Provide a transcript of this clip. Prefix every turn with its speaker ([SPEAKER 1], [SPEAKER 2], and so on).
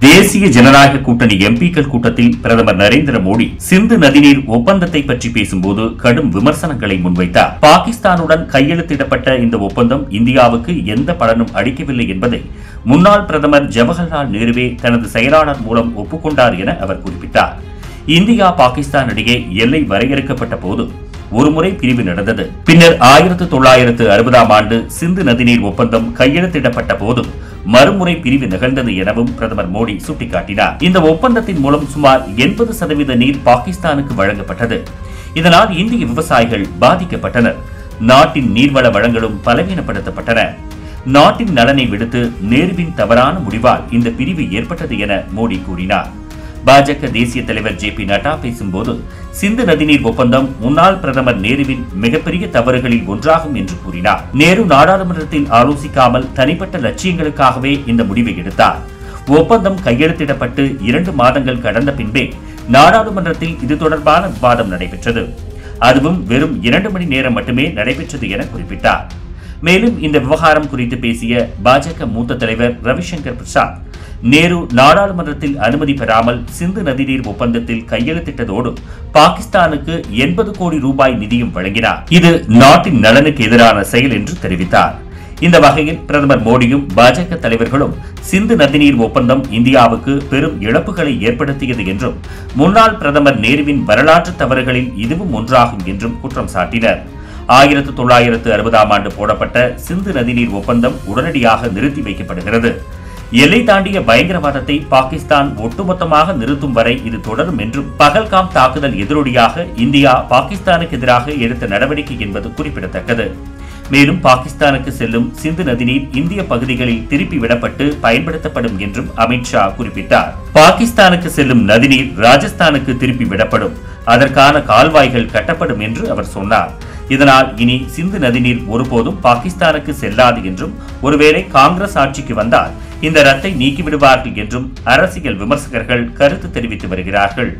[SPEAKER 1] தேசிய ஜனநாயக கூட்டணி எம்பிக்கள் கூட்டத்தில் பிரதமர் நரேந்திர மோடி சிந்து நதிநீர் ஒப்பந்தத்தை பற்றி பேசும்போது கடும் விமர்சனங்களை முன்வைத்தார். பாகிஸ்தானுடன் கையெழுத்திடப்பட்ட இந்த ஒப்பந்தம் இந்தியாவுக்கு எந்த பலனும் அளிக்கவில்லை என்பதை முன்னாள் பிரதமர் ஜவஹர்லால் நேருவே தனது செயலாளர் மூலம் ஒப்புக்கொண்டார் என அவர் குறிப்பிட்டார். இந்தியா பாகிஸ்தான் இடையே எல்லை வரையறுக்கப்பட்ட போது ஒருமுறை பிரிவு நடந்தது. பின்னர் 1960ஆம் ஆண்டு சிந்து நதிநீர் ஒப்பந்தம் கையெழுத்திடப்பட்ட போதும் மறுமுறை பிரிவு நிகழ்ந்தது எனவும் பிரதமர் மோடி சுட்டிக்காட்டினார். இந்த ஒப்பந்தத்தின் மூலம் சுமார் 80% நீர் பாகிஸ்தானுக்கு வழங்கப்பட்டது. இதனால் இந்திய விவசாயிகள் பாதிக்கப்பட்டனர். நாட்டின் நீர்வள வளங்களும் பலவீனப்படுத்தப்பட்டன. நாட்டின் நலனை விடுத்து நேருவின் தவறான முடிவால் இந்த பிரிவு ஏற்பட்டது என மோடி கூறினார். பாஜக தேசிய தலைவர் JP நட்டா பேசும்போது சிந்து நதிநீர் ஒப்பந்தம் முன்னாள் பிரதமர் நேருவின் மிகப்பெரிய தவறுகளில் ஒன்றாகும் என்று கூறினார். நேரு நாடாளுமன்றத்தில் ஆலோசிக்காமல் தனிப்பட்ட லட்சியங்களுக்காகவே இந்த முடிவை எடுத்தார். ஒப்பந்தம் கையெழுத்திடப்பட்டு 2 மாதங்கள் கடந்த பின்பே நாடாளுமன்றத்தில் இது தொடர்பான விவாதம் நடைபெற்றது. அதுவும் வெறும் 2 மணி நேரம் மட்டுமே நடைபெற்றது என குறிப்பிட்டார். மேலும் இந்த விவகாரம் குறித்து பேசிய பாஜக மூத்த தலைவர் ரவிசங்கர் பிரசாத், நேரு நாடாளுமன்றத்தில் அனுமதி பெறாமல் சிந்து நதிநீர் ஒப்பந்தத்தில் கையெழுத்திட்டதோடு பாகிஸ்தானுக்கு 80 கோடி ரூபாய் நிதியும் வழங்கினார். இது நாட்டின் நலனுக்கு எதிரான செயல் என்று தெரிவித்தார். இந்த வகையில் பிரதமர் மோடியும் பாஜக தலைவர்களும் சிந்து நதிநீர் ஒப்பந்தம் இந்தியாவுக்கு பெரும் இழப்புகளை ஏற்படுத்தியது என்றும் முன்னாள் பிரதமர் நேருவின் வரலாற்று தவறுகளில் இதுவும் ஒன்றாகும் என்றும் குற்றம் சாட்டினர். 1960ஆம் ஆண்டு போடப்பட்ட சிந்து நதிநீர் ஒப்பந்தம் உடனடியாக நிறுத்தி வைக்கப்படுகிறது. எல்லை தாண்டிய பயங்கரவாதத்தை பாகிஸ்தான் ஒட்டுமொத்தமாக நிறுத்தும் வரை இது தொடரும் என்றும் பகல்காம் தாக்குதல் எதிரொலியாக இந்தியா பாகிஸ்தானுக்கு எதிராக எடுத்த நடவடிக்கை என்பது குறிப்பிடத்தக்கது. மேலும் பாகிஸ்தானுக்கு செல்லும் சிந்து நதிநீர் இந்திய பகுதிகளில் திருப்பி விடப்பட்டு பயன்படுத்தப்படும் என்றும் அமித்ஷா குறிப்பிட்டார். பாகிஸ்தானுக்கு செல்லும் நதிநீர் ராஜஸ்தானுக்கு திருப்பி விடப்படும், அதற்கான கால்வாய்கள் கட்டப்படும் என்று அவர் சொன்னார். இதனால் இனி சிந்து நதிநீர் ஒருபோதும் பாகிஸ்தானுக்கு செல்லாது என்றும் ஒருவேளை காங்கிரஸ் ஆட்சிக்கு வந்தால் இந்த ரத்தை நீக்கிவிடுவார்கள் என்றும் அரசியல் விமர்சகர்கள் கருத்து தெரிவித்து வருகிறார்கள்.